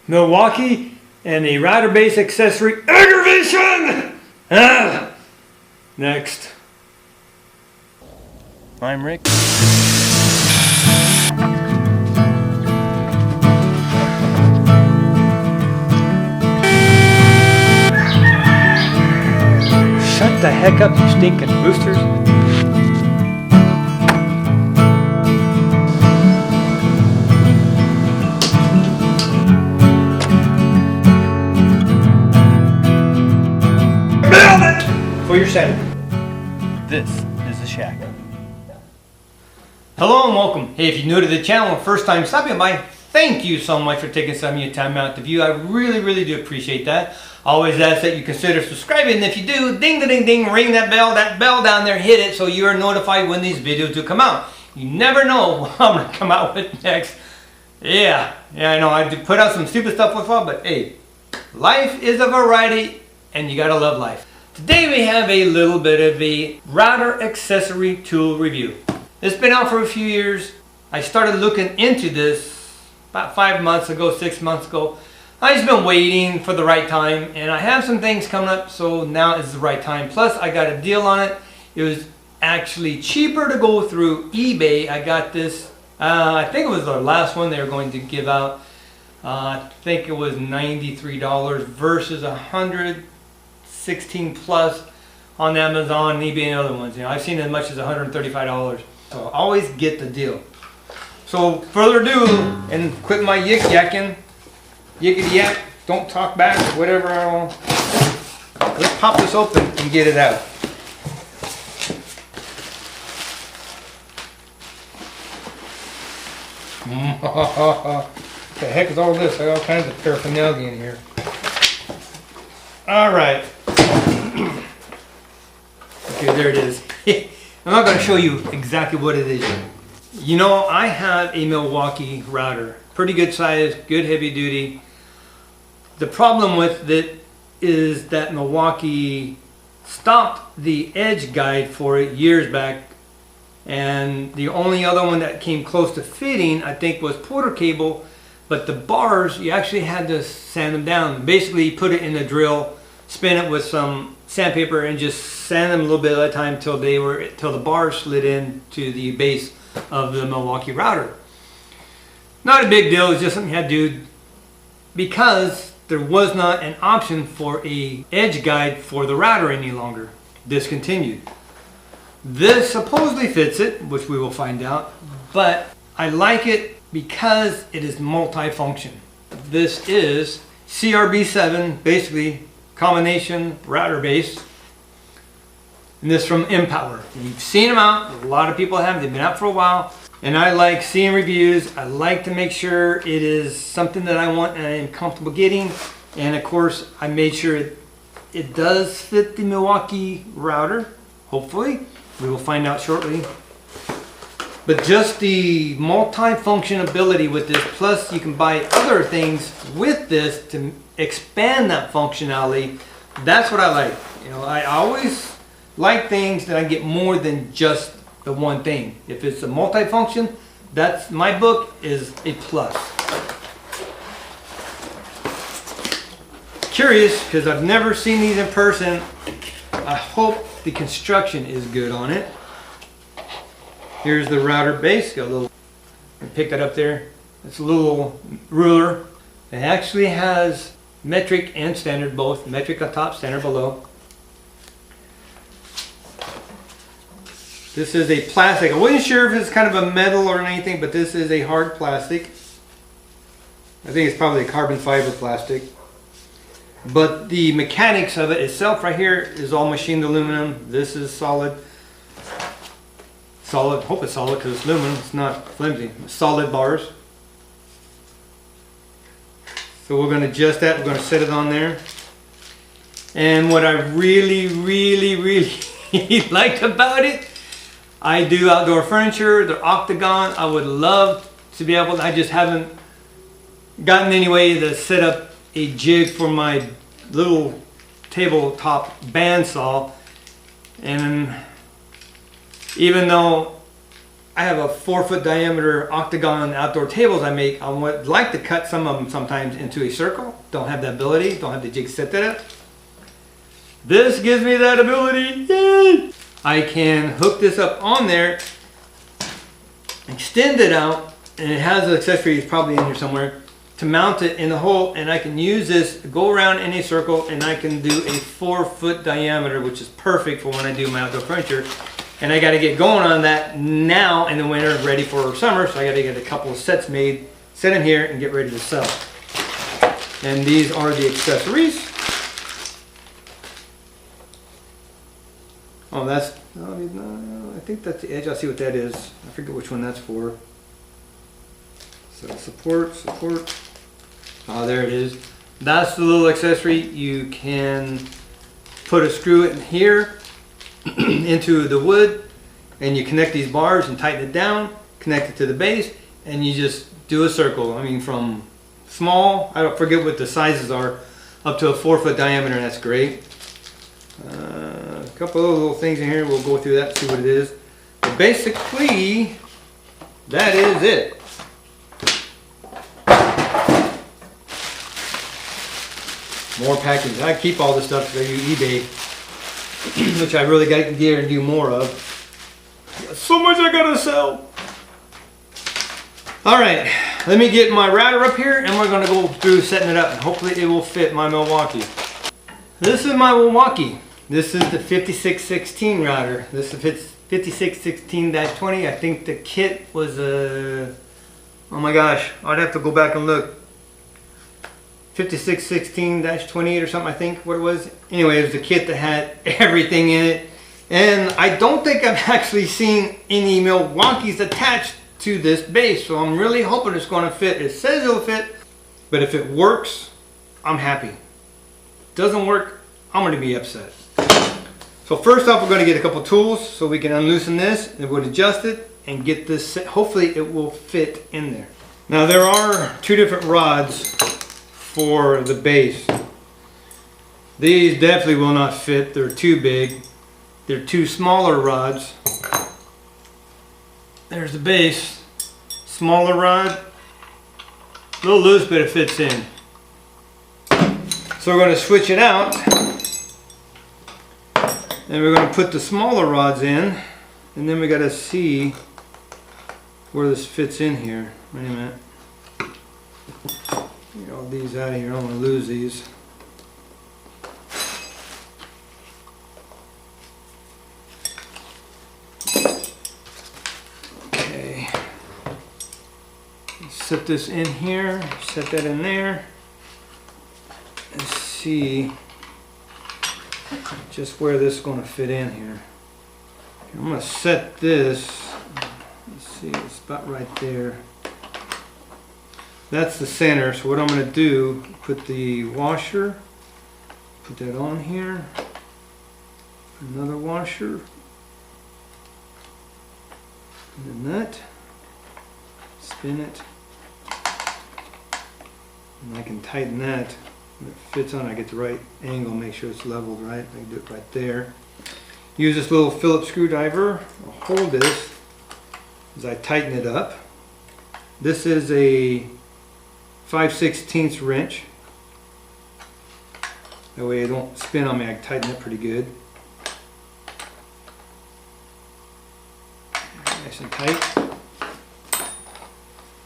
Milwaukee and a router base accessory aggravation. Next. I'm Rick. Shut the heck up, you stinking boosters. For your sanity. This is the shack. Hello and welcome. Hey, if you're new to the channel, first time stopping by, thank you so much for taking some of your time out to view. I really do appreciate that. I always ask that you consider subscribing, and if you do, ding ding ding, ring that bell down there, hit it so you are notified when these videos do come out. You never know what I'm going to come out with next. Yeah, I know I do put out some stupid stuff with fun, but hey, life is a variety and you gotta love life. Today we have a little bit of a router accessory tool review. It's been out for a few years. I started looking into this about 5 months ago, 6 months ago. I've just been waiting for the right time, and I have some things coming up, so now is the right time. Plus I got a deal on it. It was actually cheaper to go through eBay. I got this, I think it was the last one they were going to give out. I think it was $93 versus $116 plus on Amazon and eBay and other ones. You know, I've seen as much as $135. So always get the deal. So further ado, and quit my yik-yakking, yickety yak, don't talk back, whatever. Let's pop this open and get it out. What the heck is all this? I got all kinds of paraphernalia in here. Alright. Okay, there it is. I'm not going to show you exactly what it is. You know, I have a Milwaukee router. Pretty good size, good heavy duty. The problem with it is that Milwaukee stopped the edge guide for it years back. And the only other one that came close to fitting, I think, was Porter cable. But the bars, you actually had to sand them down. Basically, put it in a drill, spin it with some sandpaper, and just sand them a little bit at a time till the bars slid in to the base of the Milwaukee router. Not a big deal. It's just something you had to do because there was not an option for a edge guide for the router any longer. Discontinued. This supposedly fits it, which we will find out, but I like it because it is multi-function. This is CRB7, basically combination router base, and this from Empower. You've seen them out, a lot of people have, they've been out for a while, and I like seeing reviews. I like to make sure it is something that I want and I am comfortable getting, and of course I made sure it does fit the Milwaukee router, hopefully. We will find out shortly. But just the multi-function ability with this, plus you can buy other things with this to expand that functionality. That's what I like. You know, I always like things that I get more than just the one thing. If it's a multi-function, that's my book is a plus. Curious, because I've never seen these in person. I hope the construction is good on it. Here's the router base. Got a little, pick that up there. It's a little ruler. It actually has metric and standard both. Metric on top, standard below. This is a plastic. I wasn't sure if it's kind of a metal or anything, but this is a hard plastic. I think it's probably a carbon fiber plastic. But the mechanics of it itself right here is all machined aluminum. This is solid. Solid, hope it's solid because it's aluminum, it's not flimsy. Solid bars. So we're going to adjust that, we're going to set it on there. And what I really liked about it, I do outdoor furniture, they're octagon. I would love to be able, I just haven't gotten any way to set up a jig for my little tabletop bandsaw. And even though I have a 4-foot diameter octagon outdoor tables I make. I would like to cut some of them sometimes into a circle. Don't have the ability, don't have the jig set that up. This gives me that ability. Yay! I can hook this up on there, extend it out, and it has the accessories probably in here somewhere to mount it in the hole, and I can use this, go around in a circle, and I can do a 4-foot diameter, which is perfect for when I do my outdoor furniture. And I got to get going on that now in the winter, ready for summer, so I got to get a couple of sets made, set in here, and get ready to sell. And these are the accessories. Oh, that's, I think that's the edge. I'll see what that is. I forget which one that's for. So support. Oh, there it is. That's the little accessory. You can put a screw in here into the wood, and you connect these bars and tighten it down, connect it to the base, and you just do a circle. I mean, from small, I don't forget what the sizes are, up to a 4-foot diameter, and that's great. A couple of little things in here, we'll go through that, see what it is. But basically, that is it. More packaging. I keep all this stuff because I use eBay, which I really got to get and do more of. So much I gotta sell. All right, let me get my router up here, and we're gonna go through setting it up, and hopefully it will fit my Milwaukee. This is my Milwaukee. This is the 5616 router. This fits 5616-20. I think the kit was a, oh my gosh, I'd have to go back and look. 5616-28 or something, I think what it was. Anyway, it was the kit that had everything in it. And I don't think I've actually seen any Milwaukees attached to this base. So I'm really hoping it's going to fit. It says it'll fit, but if it works, I'm happy. Doesn't work, I'm going to be upset. So first off, we're going to get a couple tools so we can unloosen this, and we'll adjust it and get this set. Hopefully it will fit in there. Now there are two different rods for the base. These definitely will not fit. They're too big. They're two smaller rods. There's the base. Smaller rod. A little loose, but it fits in. So we're going to switch it out. And we're going to put the smaller rods in. And then we got to see where this fits in here. Wait a minute. Get all these out of here. I don't want to lose these. Okay. Set this in here. Set that in there. And see just where this is going to fit in here. Okay, I'm going to set this. Let's see. It's about right there. That's the center, so what I'm going to do, put the washer, put that on here, another washer, and a nut, spin it, and I can tighten that. When it fits on, I get the right angle, make sure it's leveled right. I can do it right there. Use this little Phillips screwdriver. I'll hold this as I tighten it up. This is a 5/16 wrench. That way it don't spin on me. I can tighten it pretty good. Nice and tight.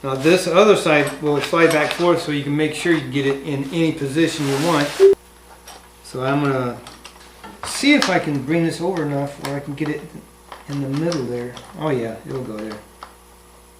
Now this other side will slide back forth so you can make sure you get it in any position you want. So I'm going to see if I can bring this over enough where I can get it in the middle there. Oh yeah, it'll go there.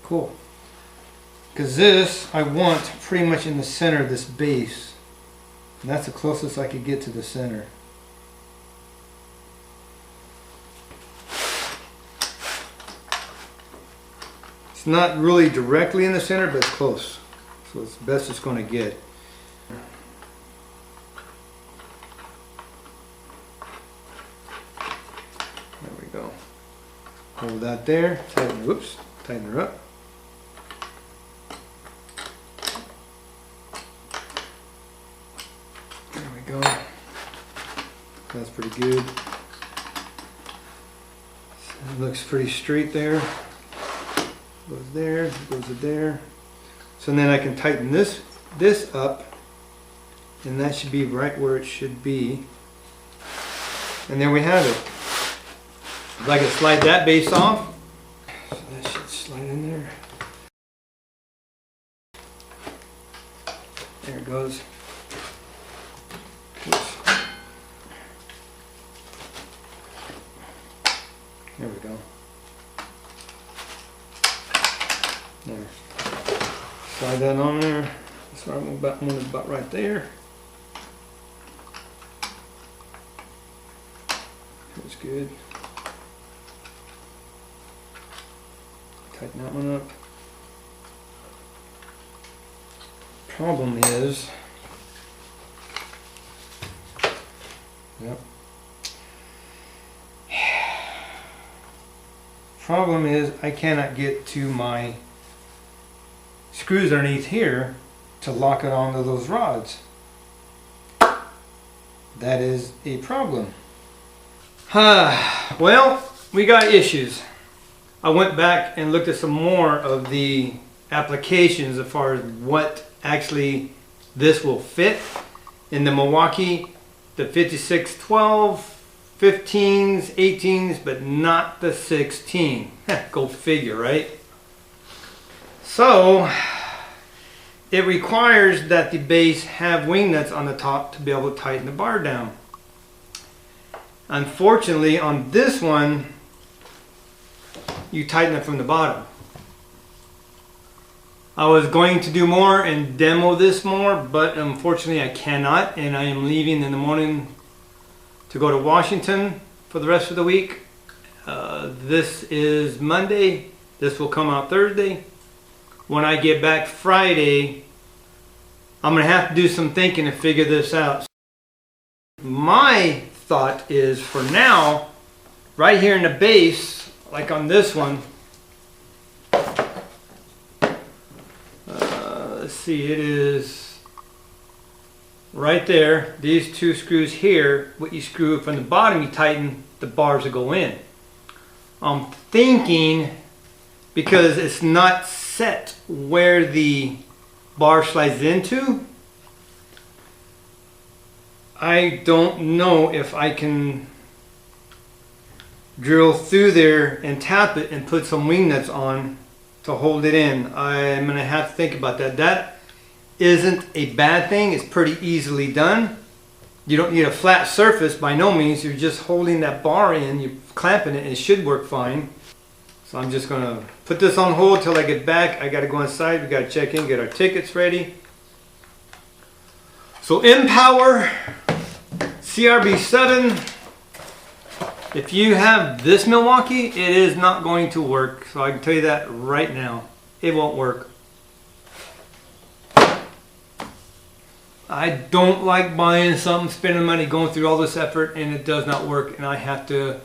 Cool. Because this, I want pretty much in the center of this base. And that's the closest I could get to the center. It's not really directly in the center, but it's close. So it's the best it's going to get. There we go. Hold that there. Tighten, whoops, tighten her up. That's pretty good. It looks pretty straight there. Goes there, goes to there. So then I can tighten this up, and that should be right where it should be. And there we have it. If I can slide that base off, so that should slide in there. There it goes. Oops. There we go. There. Slide that on there. So I'm about right there. That's good. Tighten that one up. Problem is, yep. Problem is I cannot get to my screws underneath here to lock it onto those rods. That is a problem. Well, we got issues. I went back and looked at some more of the applications as far as what actually this will fit in the Milwaukee, the 5612, 15s, 18s, but not the 16. Go figure, right? So it requires that the base have wing nuts on the top to be able to tighten the bar down. Unfortunately, on this one, you tighten it from the bottom. I was going to do more and demo this more, but unfortunately I cannot, and I am leaving in the morning to go to Washington for the rest of the week. This is Monday. This will come out Thursday. When I get back Friday, I'm going to have to do some thinking to figure this out. My thought is, for now, right here in the base, like on this one, let's see, it is right there. These two screws here, what you screw from the bottom, you tighten the bars that go in. I'm thinking, because it's not set where the bar slides into, I don't know if I can drill through there and tap it and put some wing nuts on to hold it in. I'm going to have to think about that. That isn't a bad thing. It's pretty easily done. You don't need a flat surface by no means. You're just holding that bar in, you're clamping it, and it should work fine. So I'm just going to put this on hold till I get back. I got to go inside. We got to check in, get our tickets ready. So Power CRB7. If you have this Milwaukee, it is not going to work. So I can tell you that right now. It won't work. I don't like buying something, spending money, going through all this effort, and it does not work, and I have to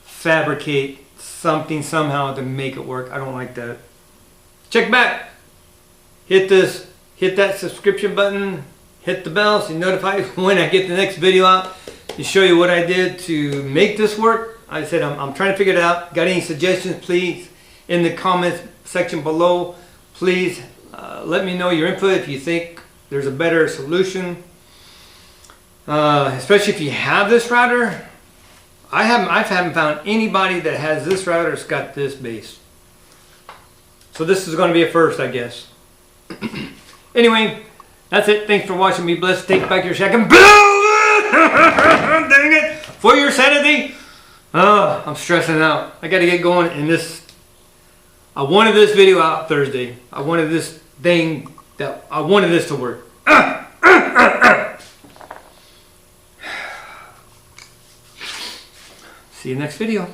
fabricate something somehow to make it work. I don't like that. Check back. Hit that subscription button, hit the bell so you're notified when I get the next video out to show you what I did to make this work. I said I'm trying to figure it out. Got any suggestions, please, in the comments section below. Please let me know your input if you think there's a better solution. Especially if you have this router. I haven't found anybody that has this router that's got this base. So this is going to be a first, I guess. Anyway, that's it. Thanks for watching. Be blessed. Take back your shack and build it! Dang it! For your sanity. Oh, I'm stressing out. I got to get going in this. I wanted this video out Thursday. I wanted this thing I wanted this to work. See you next video.